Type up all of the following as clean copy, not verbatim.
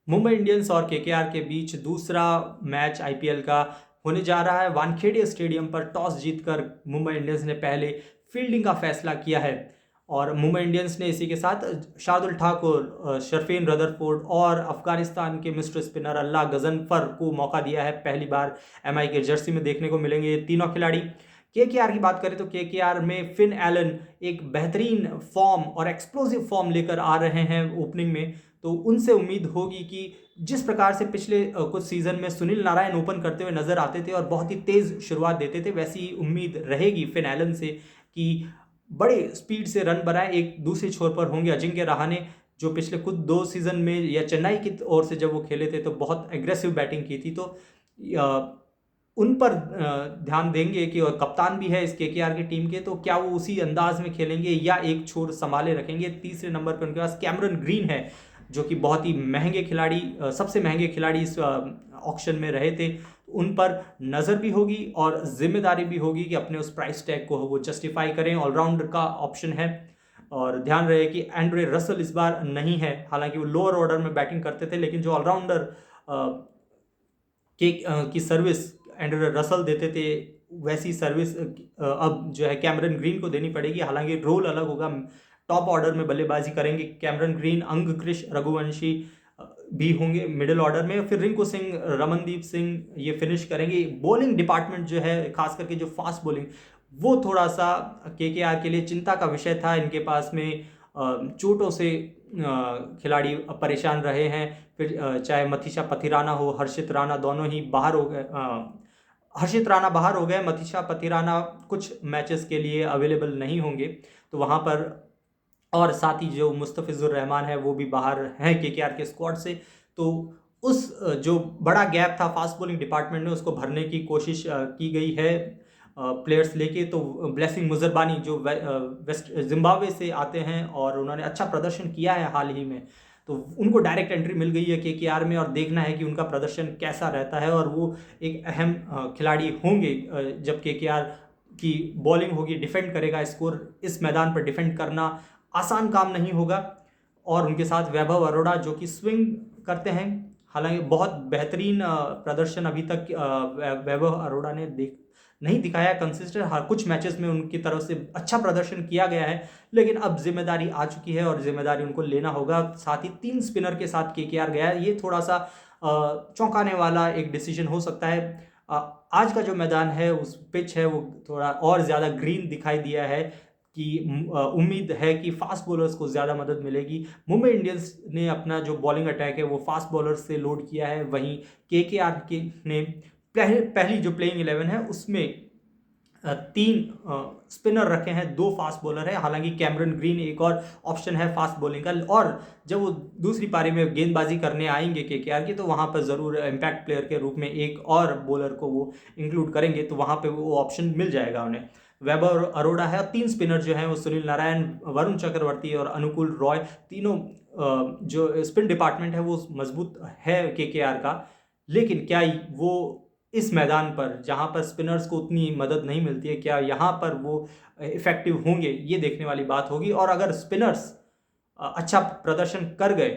Mumbai Indians और KKR के बीच दूसरा मैच आईपीएल का होने जा रहा है। वानखेड़े स्टेडियम पर टॉस जीतकर मुंबई इंडियंस ने पहले फील्डिंग का फैसला किया है और मुंबई इंडियंस ने इसी के साथ शार्दुल ठाकुर, शर्फेन रदरफोर्ड और अफगानिस्तान के मिस्टर स्पिनर अल्लाह गजनफर को मौका दिया है। पहली बार एमआई के जर्सी में देखने को मिलेंगे ये तीनों खिलाड़ी। केकेआर की बात करें तो केकेआर में फिन एलन एक बेहतरीन फॉर्म और एक्सप्लोसिव फॉर्म लेकर आ रहे हैं ओपनिंग में, तो उनसे उम्मीद होगी कि जिस प्रकार से पिछले कुछ सीजन में सुनील नारायण ओपन करते हुए नजर आते थे और बहुत ही तेज शुरुआत देते थे, वैसी ही उम्मीद रहेगी फिन एलन से कि बड़े स्पीड से रन बनाए। एक दूसरे छोर पर होंगे अजिंक्य रहाणे, जो पिछले कुछ 2 सीजन में या चेन्नई की ओर से जब वो खेले थे तो बहुत एग्रेसिव बैटिंग की थी, तो उन पर ध्यान देंगे कि, और कप्तान भी है इस केकेआर की टीम के, तो क्या वो उसी अंदाज में खेलेंगे या एक छोर संभाले रखेंगे। तीसरे नंबर पर उनके पास कैमरन ग्रीन है, जो कि बहुत ही महंगे खिलाड़ी, सबसे महंगे खिलाड़ी इस ऑक्शन में रहे थे। उन पर नज़र भी होगी और जिम्मेदारी भी होगी कि अपने उस प्राइस टैग को वो जस्टिफाई करें। ऑलराउंडर का ऑप्शन है और ध्यान रहे कि एंड्रे रसल इस बार नहीं है। हालांकि वो लोअर ऑर्डर में बैटिंग करते थे, लेकिन जो ऑलराउंडर की सर्विस एंड्रे रसल देते थे, वैसी सर्विस अब जो है कैमरन ग्रीन को देनी पड़ेगी। हालांकि रोल अलग होगा। टॉप ऑर्डर में बल्लेबाजी करेंगे कैमरन ग्रीन, अंग क्रिश रघुवंशी भी होंगे मिडिल ऑर्डर में, फिर रिंकू सिंह, रमनदीप सिंह ये फिनिश करेंगे। बॉलिंग डिपार्टमेंट जो है, खास करके जो फास्ट बॉलिंग, वो थोड़ा सा केकेआर के लिए चिंता का विषय था। इनके पास में चोटों से खिलाड़ी परेशान रहे हैं। फिर चाहे मथीशा पथिराना हो, हर्षित राणा, दोनों ही बाहर हो गए। हर्षित राणा बाहर हो गए, मथीशा पथिराना कुछ मैचेस के लिए अवेलेबल नहीं होंगे, तो वहाँ पर, और साथ ही जो मुस्तफिजुर रहमान है वो भी बाहर हैं केकेआर के स्क्वाड से। तो उस जो बड़ा गैप था फास्ट बॉलिंग डिपार्टमेंट में, उसको भरने की कोशिश की गई है प्लेयर्स लेके। तो ब्लेसिंग मुजरबानी जो वेस्ट जिम्बाब्वे से आते हैं और उन्होंने अच्छा प्रदर्शन किया है हाल ही में, तो उनको डायरेक्ट एंट्री मिल गई है केकेआर में और देखना है कि उनका प्रदर्शन कैसा रहता है। और वो एक अहम खिलाड़ी होंगे जब केकेआर की बॉलिंग होगी, डिफेंड करेगा स्कोर। इस मैदान पर डिफेंड करना आसान काम नहीं होगा। और उनके साथ वैभव अरोड़ा जो कि स्विंग करते हैं, हालांकि बहुत बेहतरीन प्रदर्शन अभी तक वैभव अरोड़ा ने नहीं दिखाया कंसिस्टेंट। हर कुछ मैचेस में उनकी तरफ से अच्छा प्रदर्शन किया गया है, लेकिन अब जिम्मेदारी आ चुकी है और जिम्मेदारी उनको लेना होगा। साथ ही 3 स्पिनर के साथ केकेआर गया है, ये थोड़ा सा चौंकाने वाला एक डिसीजन हो सकता है। आज का जो मैदान है, उस पिच है, वो थोड़ा और ज़्यादा ग्रीन दिखाई दिया है कि उम्मीद है कि फास्ट बॉलर्स को ज़्यादा मदद मिलेगी। मुंबई इंडियंस ने अपना जो बॉलिंग अटैक है वो फास्ट बॉलर्स से लोड किया है, वहीं केकेआर के ने पहली जो प्लेइंग 11 है उसमें 3 स्पिनर रखे हैं, 2 फास्ट बॉलर है। हालांकि कैमरन ग्रीन एक और ऑप्शन है फास्ट बॉलिंग का, और जब वो दूसरी पारी में गेंदबाजी करने आएंगे केकेआर की, तो वहां पर ज़रूर इम्पैक्ट प्लेयर के रूप में एक और बॉलर को वो इंक्लूड करेंगे, तो वहां पे वो ऑप्शन मिल जाएगा उन्हें। वैभव अरोड़ा है और 3 स्पिनर जो हैं वो सुनील नारायण, वरुण चक्रवर्ती और अनुकूल रॉय। तीनों जो स्पिन डिपार्टमेंट है वो मजबूत है केकेआर का, लेकिन क्या वो इस मैदान पर जहां पर स्पिनर्स को उतनी मदद नहीं मिलती है, क्या यहाँ पर वो इफेक्टिव होंगे, ये देखने वाली बात होगी। और अगर स्पिनर्स अच्छा प्रदर्शन कर गए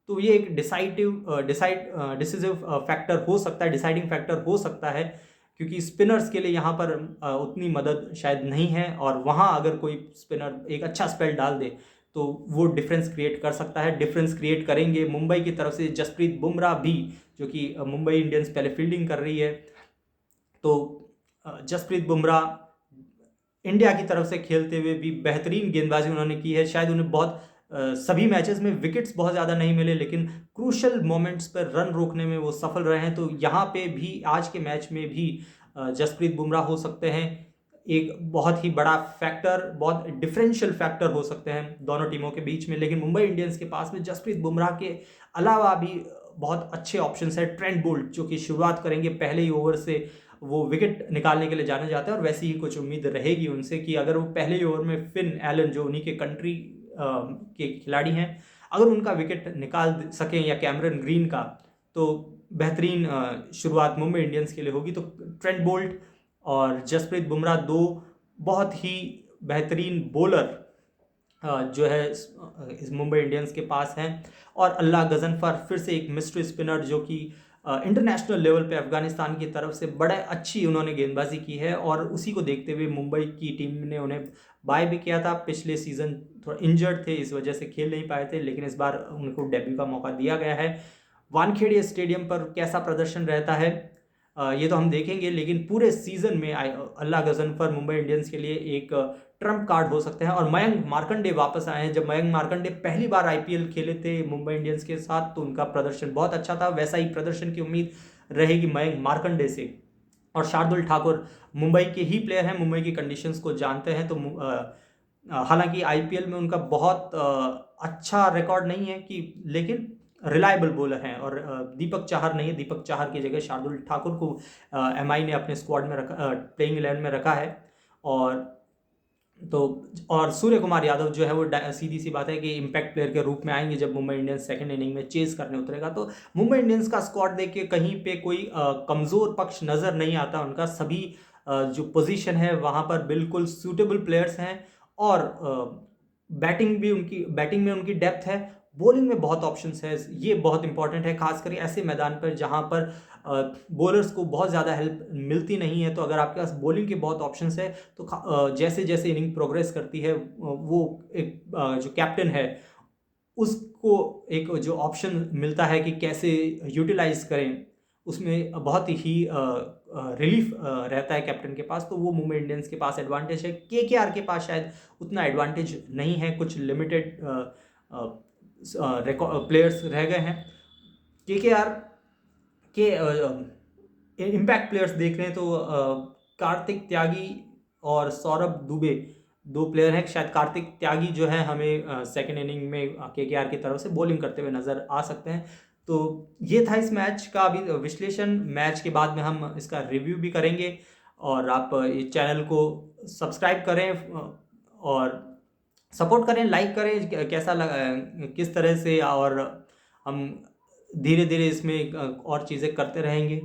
तो ये एक डिसिसिव फैक्टर हो सकता है, डिसाइडिंग फैक्टर हो सकता है, क्योंकि स्पिनर्स के लिए यहाँ पर उतनी मदद शायद नहीं है। और वहाँ अगर कोई स्पिनर एक अच्छा स्पेल डाल दे तो वो डिफरेंस क्रिएट कर सकता है। डिफरेंस क्रिएट करेंगे मुंबई की तरफ से जसप्रीत बुमराह भी, जो कि मुंबई इंडियंस पहले फील्डिंग कर रही है। तो जसप्रीत बुमराह इंडिया की तरफ से खेलते हुए भी बेहतरीन गेंदबाजी उन्होंने की है। शायद उन्हें बहुत सभी मैचेस में विकेट्स बहुत ज़्यादा नहीं मिले, लेकिन क्रूशल मोमेंट्स पर रन रोकने में वो सफल रहे हैं। तो यहाँ पे भी आज के मैच में भी जसप्रीत बुमराह हो सकते हैं एक बहुत ही बड़ा फैक्टर, बहुत डिफरेंशियल फैक्टर हो सकते हैं दोनों टीमों के बीच में। लेकिन मुंबई इंडियंस के पास में जसप्रीत बुमराह के अलावा भी बहुत अच्छे ऑप्शंस है। ट्रेंट बोल्ट जो कि शुरुआत करेंगे पहले ही ओवर से, वो विकेट निकालने के लिए जाने जाते हैं और वैसी ही कुछ उम्मीद रहेगी उनसे कि अगर वो पहले ही ओवर में फिन एलन जो उन्हीं के कंट्री के खिलाड़ी हैं, अगर उनका विकेट निकाल सकें या कैमरन ग्रीन का, तो बेहतरीन शुरुआत मुंबई इंडियंस के लिए होगी। तो ट्रेंट बोल्ट और जसप्रीत बुमराह 2 बहुत ही बेहतरीन बॉलर जो है इस मुंबई इंडियंस के पास हैं। और अल्लाह गजनफर फिर से एक मिस्ट्री स्पिनर जो कि इंटरनेशनल लेवल पे अफगानिस्तान की तरफ से बड़े अच्छी उन्होंने गेंदबाजी की है, और उसी को देखते हुए मुंबई की टीम ने उन्हें बाय भी किया था। पिछले सीज़न थोड़ा इंजर्ड थे, इस वजह से खेल नहीं पाए थे, लेकिन इस बार उनको डेब्यू का मौका दिया गया है। वानखेड़े स्टेडियम पर कैसा प्रदर्शन रहता है ये तो हम देखेंगे, लेकिन पूरे सीजन में अल्लाह गजनफर मुंबई इंडियंस के लिए एक ट्रम्प कार्ड हो सकते हैं। और मयंक मार्कंडे वापस आए हैं। जब मयंक मार्कंडे पहली बार आईपीएल खेले थे मुंबई इंडियंस के साथ तो उनका प्रदर्शन बहुत अच्छा था, वैसा ही प्रदर्शन की उम्मीद रहेगी मयंक मार्कंडे से। और शार्दुल ठाकुर मुंबई के ही प्लेयर हैं, मुंबई की कंडीशंस को जानते हैं, तो हालांकि आईपीएल में उनका बहुत अच्छा रिकॉर्ड नहीं है कि, लेकिन रिलायबल बॉलर हैं। और दीपक चाहर नहीं है, दीपक चाहर की जगह शार्दुल ठाकुर को एमआई ने अपने स्क्वाड में रखा, प्लेइंग 11 में रखा है। और सूर्य कुमार यादव जो है वो सीधी सी बात है कि इम्पैक्ट प्लेयर के रूप में आएंगे जब मुंबई इंडियंस सेकंड इनिंग में चेज करने उतरेगा। तो मुंबई इंडियंस का स्क्वाड देख के कहीं पे कोई कमज़ोर पक्ष नज़र नहीं आता। उनका सभी जो पोजीशन है वहाँ पर बिल्कुल सूटेबल प्लेयर्स हैं। और बैटिंग में उनकी डेप्थ है, बॉलिंग में बहुत ऑप्शंस है। ये बहुत इंपॉर्टेंट है, खासकर ऐसे मैदान पर जहाँ पर बॉलर्स को बहुत ज़्यादा हेल्प मिलती नहीं है। तो अगर आपके पास बॉलिंग के बहुत ऑप्शंस है तो जैसे जैसे इनिंग प्रोग्रेस करती है वो एक जो कैप्टन है उसको एक जो ऑप्शन मिलता है कि कैसे यूटिलाइज करें, उसमें बहुत ही रिलीफ रहता है कैप्टन के पास। तो वो मुंबई इंडियंस के पास एडवांटेज है। केकेआर के पास शायद उतना एडवांटेज नहीं है, कुछ लिमिटेड प्लेयर्स रह गए हैं। केकेआर के इम्पैक्ट प्लेयर्स देख रहे हैं तो कार्तिक त्यागी और सौरभ दुबे दो प्लेयर हैं। शायद कार्तिक त्यागी जो है हमें सेकेंड इनिंग में केकेआर की तरफ से बॉलिंग करते हुए नज़र आ सकते हैं। तो ये था इस मैच का अभी विश्लेषण। मैच के बाद में हम इसका रिव्यू भी करेंगे। और आप इस चैनल को सब्सक्राइब करें और सपोर्ट करें, लाइक करें कैसा लगा, किस तरह से, और हम धीरे धीरे इसमें और चीज़ें करते रहेंगे।